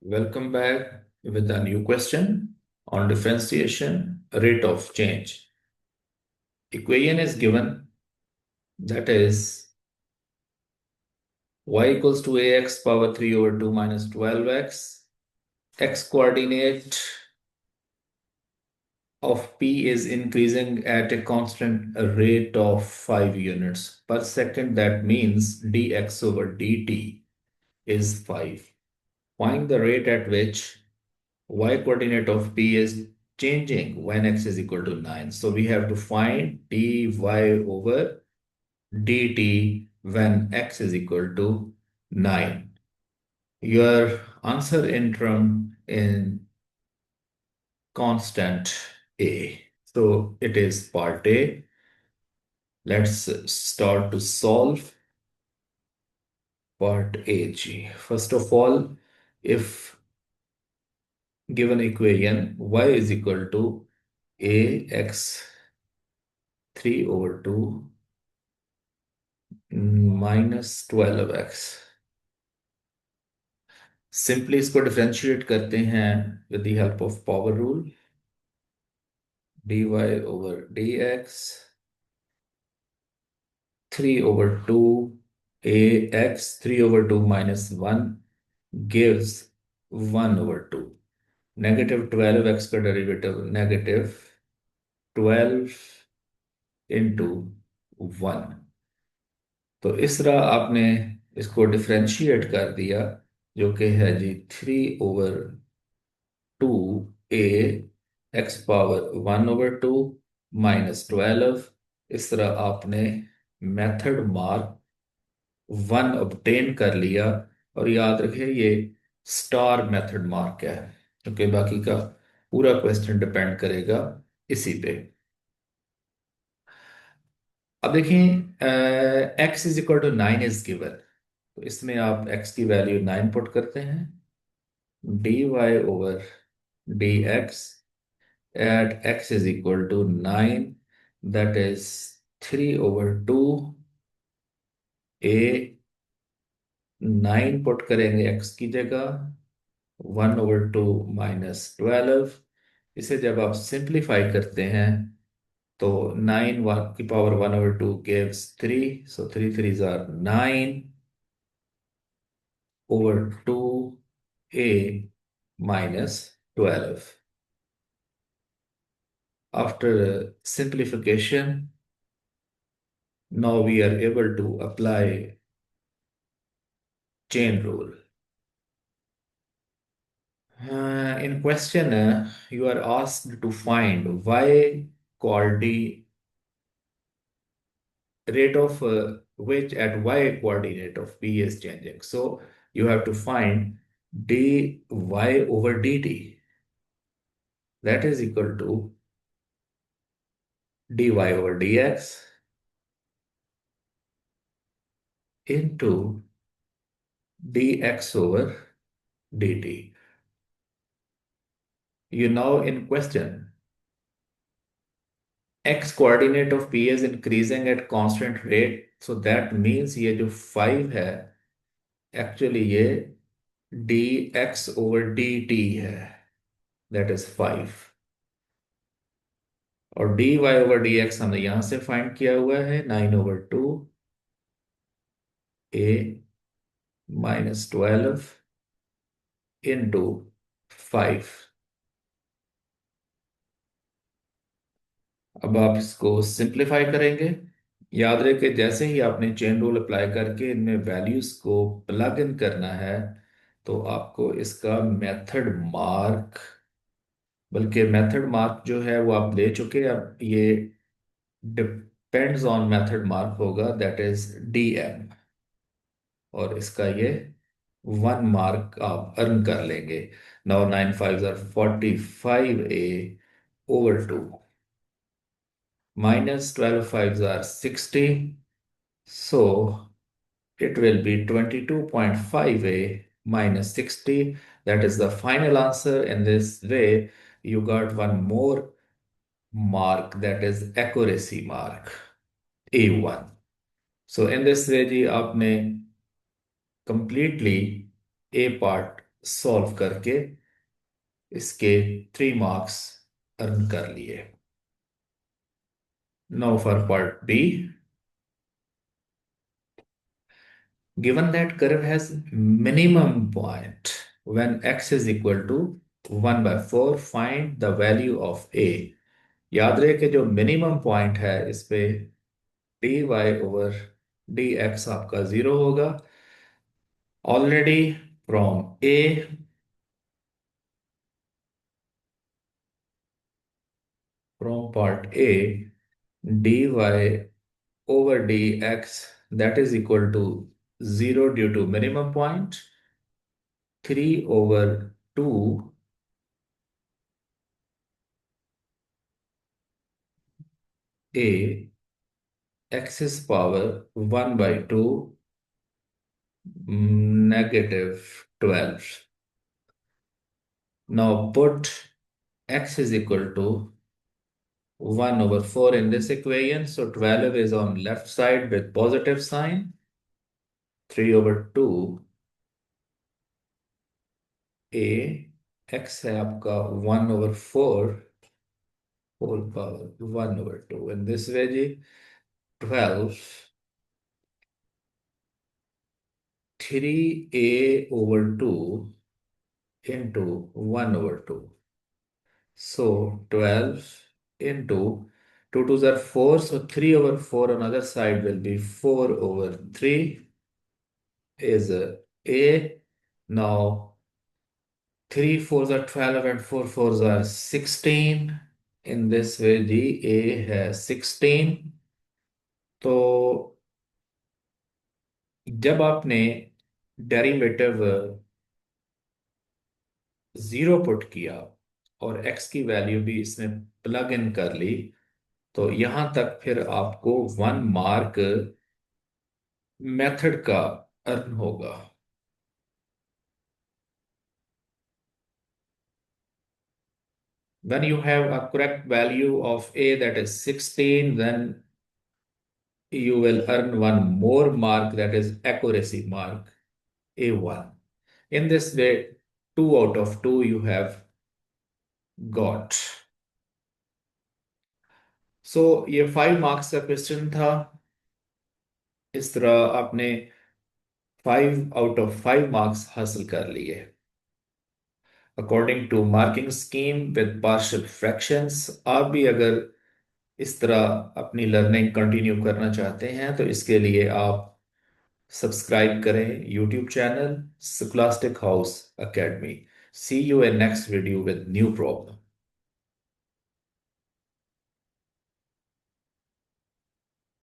Welcome back with a new question on differentiation rate of change. Equation is given, that is y equals to ax power 3 over 2 minus 12x. X coordinate of p is increasing at a constant rate of 5 units per second. That means dx over dt is 5. Find the rate at which y coordinate of p is changing when x is equal to 9. So we have to find dy over dt when x is equal to 9. Your answer in term in constant a. So it is part A. Let's start to solve part AG. First of all, if given equation y is equal to ax 3 over 2 minus 12x, simply इसको differentiate करते हैं with the help of power rule. dy over dx 3 over 2 ax 3 over 2 minus 1 gives 1 over 2. Negative 12x का derivative negative 12 into 1. तो इस तरह आपने इसको differentiate कर दिया, जो कि है जी 3/2 a x पावर 1/2 माइनस 12. इस तरह आपने मेथड मार्क 1 ऑब्टेन कर लिया. और याद रखिए ये स्टार मेथड मार्क है, क्योंकि बाकी का पूरा क्वेश्चन डिपेंड करेगा इसी पे. अब देखिए x is equal to 9 is given, तो इसमें आप x की वैल्यू 9 पुट करते हैं. dy over dx at x is equal to 9, that is 3/2 a. 9 put करेंगे x की जगह, 1/2 माइनस 12. इसे जब आप सिंप्लीफाई करते हैं तो 9 की power 1/2 gives 3, so 3 3s are 9/2 a minus 12. After simplification, now we are able to apply chain rule. In question, you are asked to find y coordinate rate of which at y coordinate of p is changing. So you have to find dy over dt, that is equal to dy over dx into dx over dt. You know in question, x coordinate of p is increasing at constant rate, so that means ये जो 5 है actually ये dx over dt है, that is 5. और dy over dx हमने यहां से find किया हुआ है 9/2 a minus 12 into 5. अब आप इसको सिंप्लीफाई करेंगे. याद रहे जैसे ही आपने चेन रूल अप्लाई करके इनमें वैल्यूज को प्लग इन करना है, तो आपको इसका मेथड मार्क, बल्कि मेथड मार्क जो है वो आप ले चुके. अब ये डिपेंड्स ऑन मेथड मार्क होगा, दैट इज dm, और इसका ये 1 मार्क आप अर्न कर लेंगे. Now 9 5s are 45 a over 2 minus 12 5s are 60, so it will be 22.5 a minus 60. That is the final answer. In this way you got one more mark, that is accuracy mark A1. So in this way जी आपने completely A part solve करके इसके 3 marks earn कर लिए। Now for part B, given that curve has minimum point when x is equal to 1 by 4, find the value of a। याद रहे कि जो minimum point है इस पे d y over d x आपका 0 होगा। Already from A, from part A, dy over dx that is equal to 0 due to minimum point, 3 over 2 a x is power 1 by 2 negative 12। Now put x is equal to 1 over 4 in this equation. So 12 is on left side with positive sign. 3 over 2 a x है आपका 1 over 4 whole power 1 over 2। In this way ji 12 3a over 2 into 1 over 2। So 12 into 2 twos are 4. So 3 over 4 on other side will be 4 over 3 is a. Now 3 fours are 12 and 4 fours are 16। In this way the a has 16। तो जब आपने derivative 0 put किया और x की value भी इसमें plug in कर ली, तो यहां तक फिर आपको 1 मार्क मेथड का अर्न होगा। When you have a correct value of a that is 16, then you will earn 1 more mark, that is accuracy mark A1। In this way, 2 out of 2 you have got। So ये 5 marks का question था। इस तरह आपने 5 out of 5 marks हासिल कर लिए। According to marking scheme with partial fractions, आप भी अगर इस तरह अपनी लर्निंग कंटिन्यू करना चाहते हैं तो इसके लिए आप सब्सक्राइब करें YouTube channel Scholastic House Academy. See you in next video with new problem.